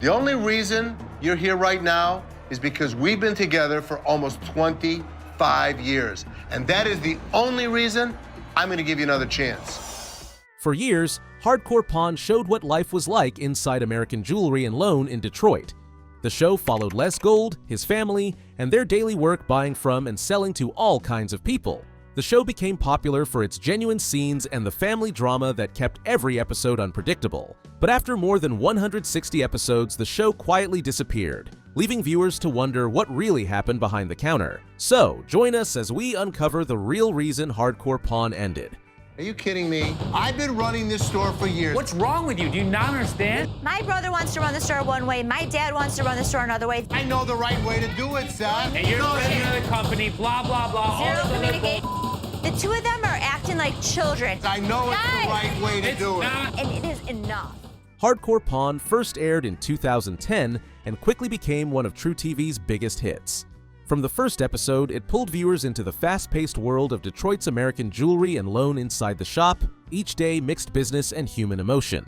The only reason you're here right now is because we've been together for almost 25 years. And that is the only reason I'm gonna give you another chance. For years, Hardcore Pawn showed what life was like inside American Jewelry and Loan in Detroit. The show followed Les Gold, his family, and their daily work buying from and selling to all kinds of people. The show became popular for its genuine scenes and the family drama that kept every episode unpredictable. But after more than 160 episodes, the show quietly disappeared, leaving viewers to wonder what really happened behind the counter. So, join us as we uncover the real reason Hardcore Pawn ended. Are you kidding me? I've been running this store for years. What's wrong with you? Do you not understand? My brother wants to run the store one way. My dad wants to run the store another way. I know the right way to do it, Seth. And you're president of the company, blah, blah, blah. Zero all this other communication. The two of them are acting like children. I know it's the right way to do it. And it is enough. Hardcore Pawn first aired in 2010 and quickly became one of truTV's biggest hits. From the first episode, it pulled viewers into the fast-paced world of Detroit's American Jewelry and Loan inside the shop, each day mixed business and human emotion.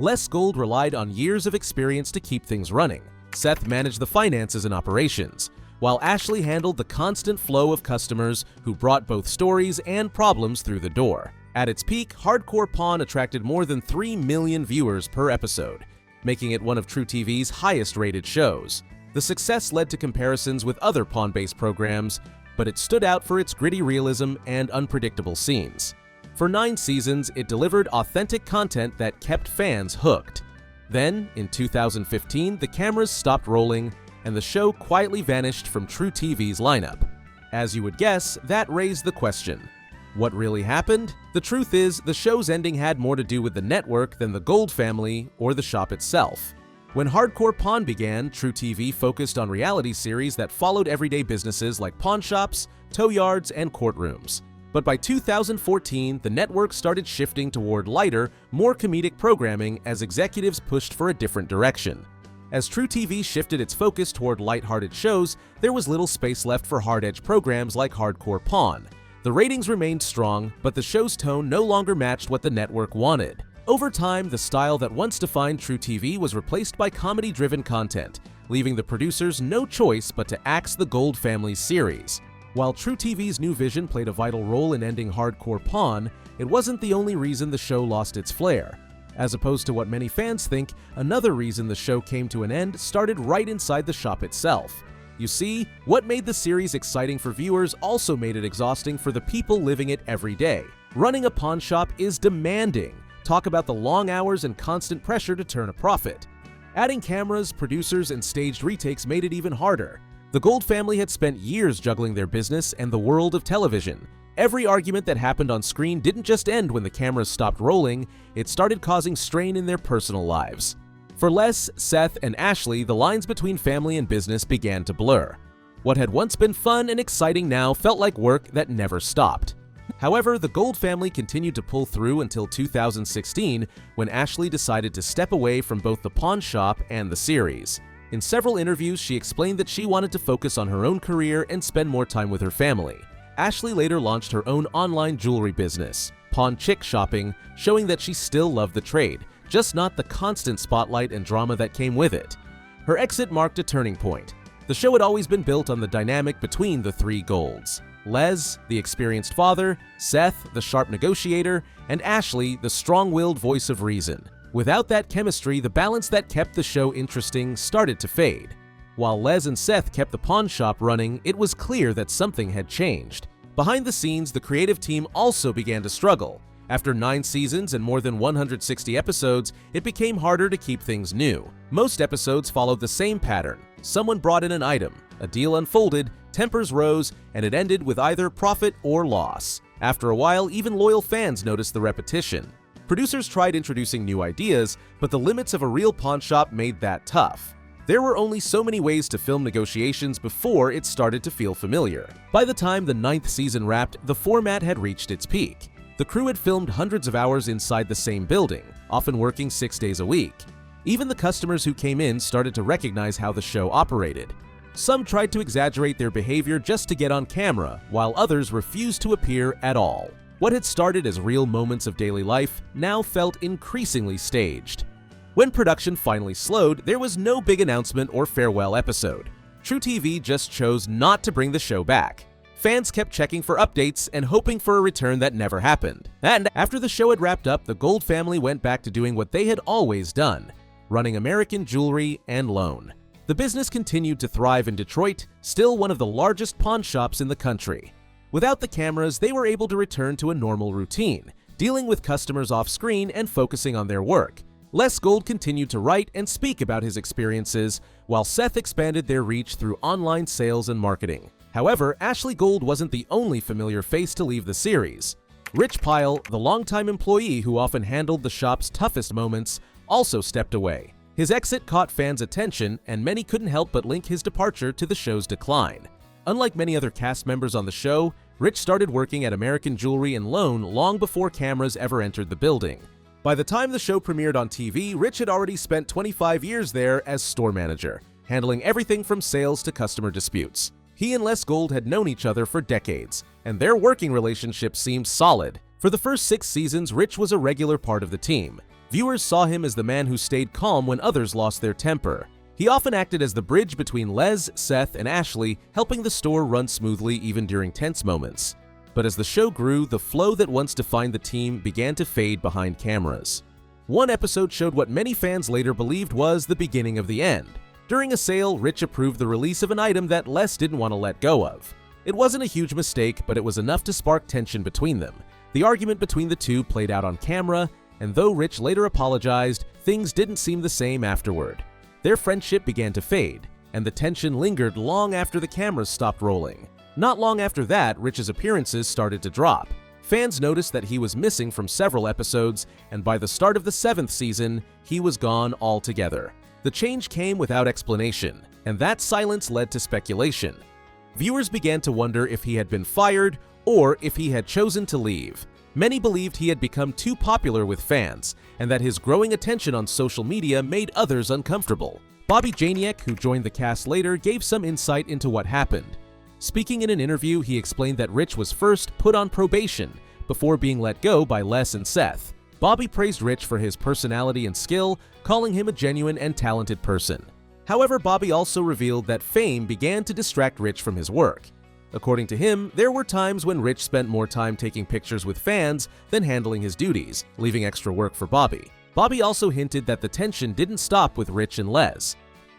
Les Gold relied on years of experience to keep things running. Seth managed the finances and operations, while Ashley handled the constant flow of customers who brought both stories and problems through the door. At its peak, Hardcore Pawn attracted more than 3 million viewers per episode, making it one of truTV's highest-rated shows. The success led to comparisons with other pawn-based programs, but it stood out for its gritty realism and unpredictable scenes. For 9 seasons, it delivered authentic content that kept fans hooked. Then, in 2015, the cameras stopped rolling, and the show quietly vanished from truTV's lineup. As you would guess, that raised the question: what really happened? The truth is, the show's ending had more to do with the network than the Gold family or the shop itself. When Hardcore Pawn began, truTV focused on reality series that followed everyday businesses like pawn shops, tow yards, and courtrooms. But by 2014, the network started shifting toward lighter, more comedic programming as executives pushed for a different direction. As truTV shifted its focus toward lighthearted shows, there was little space left for hard-edge programs like Hardcore Pawn. The ratings remained strong, but the show's tone no longer matched what the network wanted. Over time, the style that once defined truTV was replaced by comedy-driven content, leaving the producers no choice but to axe the Gold family's series. While truTV's new vision played a vital role in ending Hardcore Pawn, it wasn't the only reason the show lost its flair. As opposed to what many fans think, another reason the show came to an end started right inside the shop itself. You see, what made the series exciting for viewers also made it exhausting for the people living it every day. Running a pawn shop is demanding. Talk about the long hours and constant pressure to turn a profit. Adding cameras, producers, and staged retakes made it even harder. The Gold family had spent years juggling their business and the world of television. Every argument that happened on screen didn't just end when the cameras stopped rolling, it started causing strain in their personal lives. For Les, Seth, and Ashley, the lines between family and business began to blur. What had once been fun and exciting now felt like work that never stopped. However, the Gold family continued to pull through until 2016, when Ashley decided to step away from both the pawn shop and the series. In several interviews, she explained that she wanted to focus on her own career and spend more time with her family. Ashley later launched her own online jewelry business, Pawn Chick Shopping, showing that she still loved the trade, just not the constant spotlight and drama that came with it. Her exit marked a turning point. The show had always been built on the dynamic between the 3 Golds: Les, the experienced father; Seth, the sharp negotiator; and Ashley, the strong-willed voice of reason. Without that chemistry, the balance that kept the show interesting started to fade. While Les and Seth kept the pawn shop running, it was clear that something had changed. Behind the scenes, the creative team also began to struggle. After 9 seasons and more than 160 episodes, it became harder to keep things new. Most episodes followed the same pattern. Someone brought in an item, a deal unfolded, tempers rose, and it ended with either profit or loss. After a while, even loyal fans noticed the repetition. Producers tried introducing new ideas, but the limits of a real pawn shop made that tough. There were only so many ways to film negotiations before it started to feel familiar. By the time the 9th season wrapped, the format had reached its peak. The crew had filmed hundreds of hours inside the same building, often working 6 days a week. Even the customers who came in started to recognize how the show operated. Some tried to exaggerate their behavior just to get on camera, while others refused to appear at all. What had started as real moments of daily life now felt increasingly staged. When production finally slowed, there was no big announcement or farewell episode. truTV just chose not to bring the show back. Fans kept checking for updates and hoping for a return that never happened. And after the show had wrapped up, the Gold family went back to doing what they had always done, running American Jewelry and Loan. The business continued to thrive in Detroit, still one of the largest pawn shops in the country. Without the cameras, they were able to return to a normal routine, dealing with customers off-screen and focusing on their work. Les Gold continued to write and speak about his experiences, while Seth expanded their reach through online sales and marketing. However, Ashley Gold wasn't the only familiar face to leave the series. Rich Pyle, the longtime employee who often handled the shop's toughest moments, also stepped away. His exit caught fans' attention, and many couldn't help but link his departure to the show's decline. Unlike many other cast members on the show, Rich started working at American Jewelry and Loan long before cameras ever entered the building. By the time the show premiered on TV, Rich had already spent 25 years there as store manager, handling everything from sales to customer disputes. He and Les Gold had known each other for decades, and their working relationship seemed solid. For the first 6 seasons, Rich was a regular part of the team. Viewers saw him as the man who stayed calm when others lost their temper. He often acted as the bridge between Les, Seth, and Ashley, helping the store run smoothly even during tense moments. But as the show grew, the flow that once defined the team began to fade behind cameras. One episode showed what many fans later believed was the beginning of the end. During a sale, Rich approved the release of an item that Les didn't want to let go of. It wasn't a huge mistake, but it was enough to spark tension between them. The argument between the two played out on camera, and though Rich later apologized, things didn't seem the same afterward. Their friendship began to fade, and the tension lingered long after the cameras stopped rolling. Not long after that, Rich's appearances started to drop. Fans noticed that he was missing from several episodes, and by the start of the 7th season, he was gone altogether. The change came without explanation, and that silence led to speculation. Viewers began to wonder if he had been fired or if he had chosen to leave. Many believed he had become too popular with fans, and that his growing attention on social media made others uncomfortable. Bobby Janiak, who joined the cast later, gave some insight into what happened. Speaking in an interview, he explained that Rich was first put on probation before being let go by Les and Seth. Bobby praised Rich for his personality and skill, calling him a genuine and talented person. However, Bobby also revealed that fame began to distract Rich from his work. According to him, there were times when Rich spent more time taking pictures with fans than handling his duties, leaving extra work for Bobby. Bobby also hinted that the tension didn't stop with Rich and Les.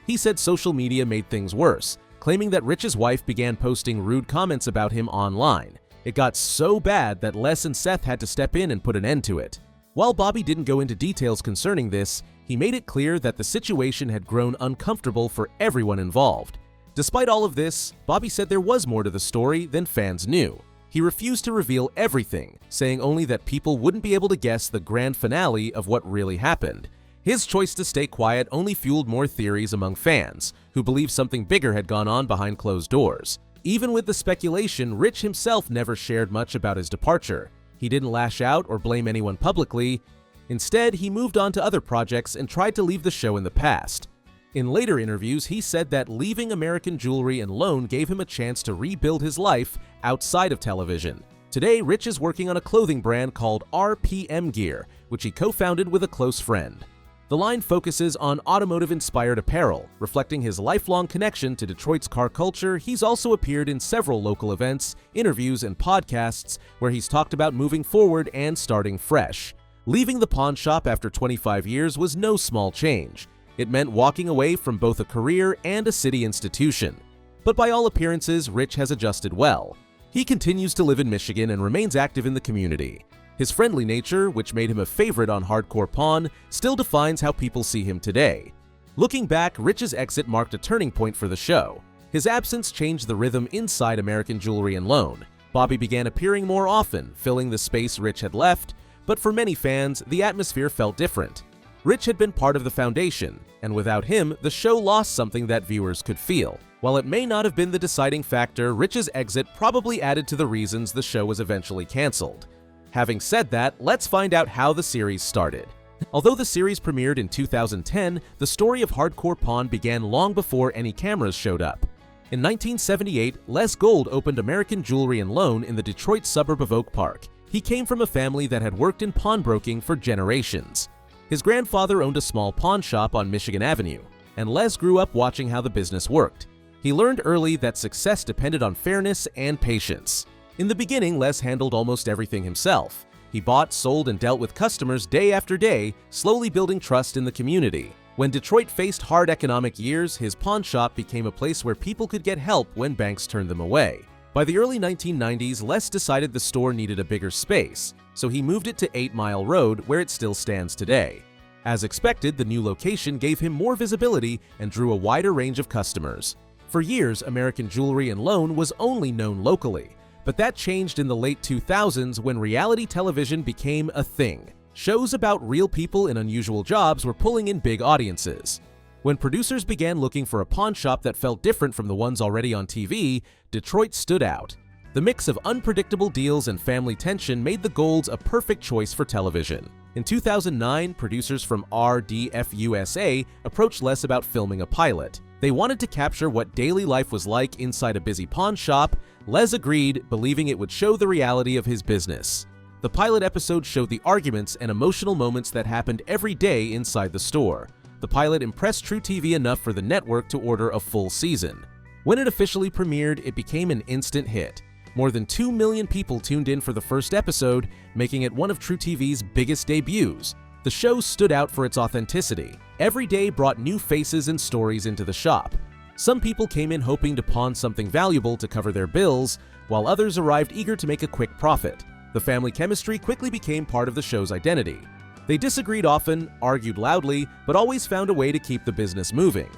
He said social media made things worse, claiming that Rich's wife began posting rude comments about him online. It got so bad that Les and Seth had to step in and put an end to it. While Bobby didn't go into details concerning this, he made it clear that the situation had grown uncomfortable for everyone involved. Despite all of this, Bobby said there was more to the story than fans knew. He refused to reveal everything, saying only that people wouldn't be able to guess the grand finale of what really happened. His choice to stay quiet only fueled more theories among fans, who believed something bigger had gone on behind closed doors. Even with the speculation, Rich himself never shared much about his departure. He didn't lash out or blame anyone publicly. Instead, he moved on to other projects and tried to leave the show in the past. In later interviews, he said that leaving American Jewelry and Loan gave him a chance to rebuild his life outside of television. Today, Rich is working on a clothing brand called RPM Gear, which he co-founded with a close friend. The line focuses on automotive-inspired apparel, reflecting his lifelong connection to Detroit's car culture. He's also appeared in several local events, interviews, and podcasts where he's talked about moving forward and starting fresh. Leaving the pawn shop after 25 years was no small change. It meant walking away from both a career and a city institution. But by all appearances, Rich has adjusted well. He continues to live in Michigan and remains active in the community. His friendly nature, which made him a favorite on Hardcore Pawn, still defines how people see him today. Looking back, Rich's exit marked a turning point for the show. His absence changed the rhythm inside American Jewelry and Loan. Bobby began appearing more often, filling the space Rich had left, but for many fans, the atmosphere felt different. Rich had been part of the foundation, and without him, the show lost something that viewers could feel. While it may not have been the deciding factor, Rich's exit probably added to the reasons the show was eventually canceled. Having said that, let's find out how the series started. Although the series premiered in 2010, the story of Hardcore Pawn began long before any cameras showed up. In 1978, Les Gold opened American Jewelry and Loan in the Detroit suburb of Oak Park. He came from a family that had worked in pawnbroking for generations. His grandfather owned a small pawn shop on Michigan Avenue, and Les grew up watching how the business worked. He learned early that success depended on fairness and patience. In the beginning, Les handled almost everything himself. He bought, sold, and dealt with customers day after day, slowly building trust in the community. When Detroit faced hard economic years, his pawn shop became a place where people could get help when banks turned them away. By the early 1990s, Les decided the store needed a bigger space, so he moved it to 8 Mile Road, where it still stands today. As expected, the new location gave him more visibility and drew a wider range of customers. For years, American Jewelry and Loan was only known locally, but that changed in the late 2000s when reality television became a thing. Shows about real people in unusual jobs were pulling in big audiences. When producers began looking for a pawn shop that felt different from the ones already on TV, Detroit stood out. The mix of unpredictable deals and family tension made the Golds a perfect choice for television. In 2009, producers from RDFUSA approached Les about filming a pilot. They wanted to capture what daily life was like inside a busy pawn shop. Les agreed, believing it would show the reality of his business. The pilot episode showed the arguments and emotional moments that happened every day inside the store. The pilot impressed truTV enough for the network to order a full season. When it officially premiered, it became an instant hit. More than 2 million people tuned in for the first episode, making it one of truTV's biggest debuts. The show stood out for its authenticity. Every day brought new faces and stories into the shop. Some people came in hoping to pawn something valuable to cover their bills, while others arrived eager to make a quick profit. The family chemistry quickly became part of the show's identity. They disagreed often, argued loudly, but always found a way to keep the business moving.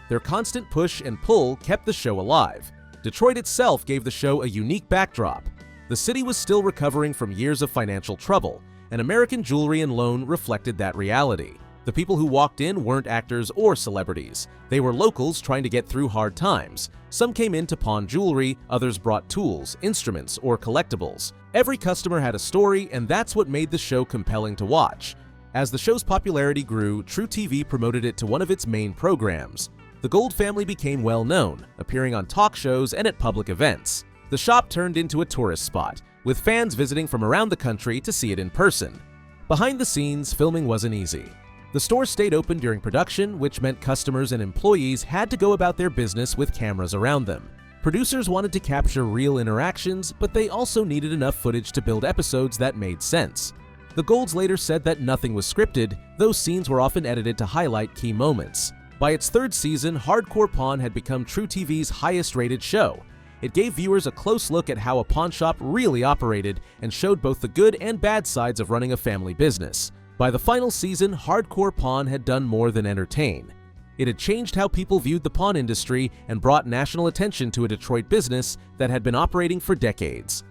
Their constant push and pull kept the show alive. Detroit itself gave the show a unique backdrop. The city was still recovering from years of financial trouble, and American Jewelry and Loan reflected that reality. The people who walked in weren't actors or celebrities. They were locals trying to get through hard times. Some came in to pawn jewelry, others brought tools, instruments, or collectibles. Every customer had a story, and that's what made the show compelling to watch. As the show's popularity grew, truTV promoted it to one of its main programs. The Gold family became well known, appearing on talk shows and at public events. The shop turned into a tourist spot, with fans visiting from around the country to see it in person. Behind the scenes, filming wasn't easy. The store stayed open during production, which meant customers and employees had to go about their business with cameras around them. Producers wanted to capture real interactions, but they also needed enough footage to build episodes that made sense. The Golds later said that nothing was scripted, those scenes were often edited to highlight key moments. By its third season, Hardcore Pawn had become truTV's highest-rated show. It gave viewers a close look at how a pawn shop really operated and showed both the good and bad sides of running a family business. By the final season, Hardcore Pawn had done more than entertain. It had changed how people viewed the pawn industry and brought national attention to a Detroit business that had been operating for decades.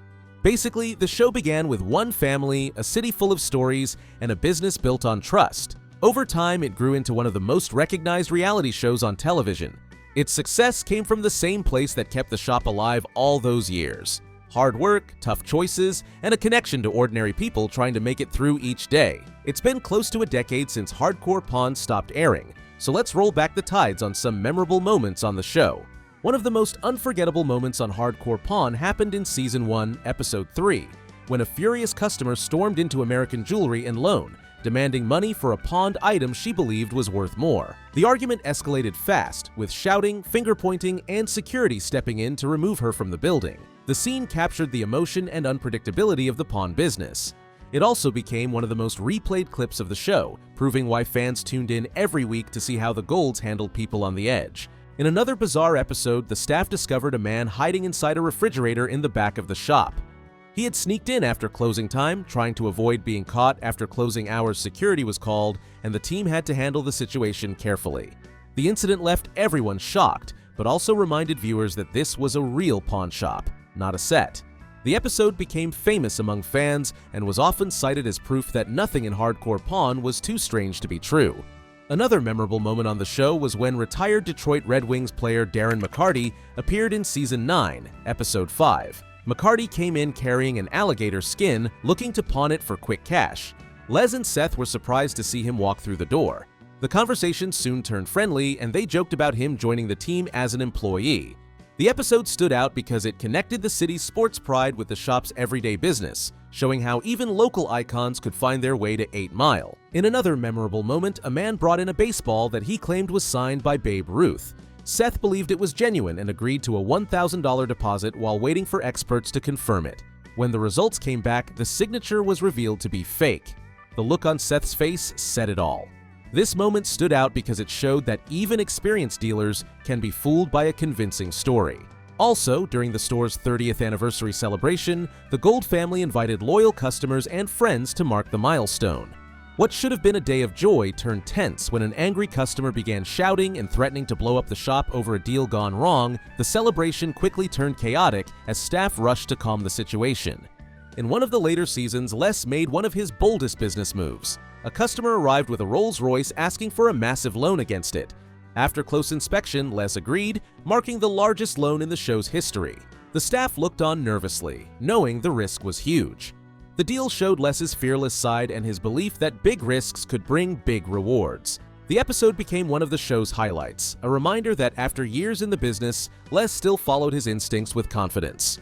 Basically, the show began with one family, a city full of stories, and a business built on trust. Over time, it grew into one of the most recognized reality shows on television. Its success came from the same place that kept the shop alive all those years: hard work, tough choices, and a connection to ordinary people trying to make it through each day. It's been close to a decade since Hardcore Pawn stopped airing, so let's roll back the tides on some memorable moments on the show. One of the most unforgettable moments on Hardcore Pawn happened in Season 1, Episode 3, when a furious customer stormed into American Jewelry and Loan, demanding money for a pawned item she believed was worth more. The argument escalated fast, with shouting, finger-pointing, and security stepping in to remove her from the building. The scene captured the emotion and unpredictability of the pawn business. It also became one of the most replayed clips of the show, proving why fans tuned in every week to see how the Golds handled people on the edge. In another bizarre episode, the staff discovered a man hiding inside a refrigerator in the back of the shop. He had sneaked in after closing time, trying to avoid being caught after closing hours security was called, and the team had to handle the situation carefully. The incident left everyone shocked, but also reminded viewers that this was a real pawn shop, not a set. The episode became famous among fans and was often cited as proof that nothing in Hardcore Pawn was too strange to be true. Another memorable moment on the show was when retired Detroit Red Wings player Darren McCarty appeared in Season 9, Episode 5. McCarty came in carrying an alligator skin, looking to pawn it for quick cash. Les and Seth were surprised to see him walk through the door. The conversation soon turned friendly, and they joked about him joining the team as an employee. The episode stood out because it connected the city's sports pride with the shop's everyday business, showing how even local icons could find their way to 8 Mile. In another memorable moment, a man brought in a baseball that he claimed was signed by Babe Ruth. Seth believed it was genuine and agreed to a $1,000 deposit while waiting for experts to confirm it. When the results came back, the signature was revealed to be fake. The look on Seth's face said it all. This moment stood out because it showed that even experienced dealers can be fooled by a convincing story. Also, during the store's 30th anniversary celebration, the Gold family invited loyal customers and friends to mark the milestone. What should have been a day of joy turned tense when an angry customer began shouting and threatening to blow up the shop over a deal gone wrong. The celebration quickly turned chaotic as staff rushed to calm the situation. In one of the later seasons, Les made one of his boldest business moves. A customer arrived with a Rolls-Royce asking for a massive loan against it. After close inspection, Les agreed, marking the largest loan in the show's history. The staff looked on nervously, knowing the risk was huge. The deal showed Les's fearless side and his belief that big risks could bring big rewards. The episode became one of the show's highlights, a reminder that after years in the business, Les still followed his instincts with confidence.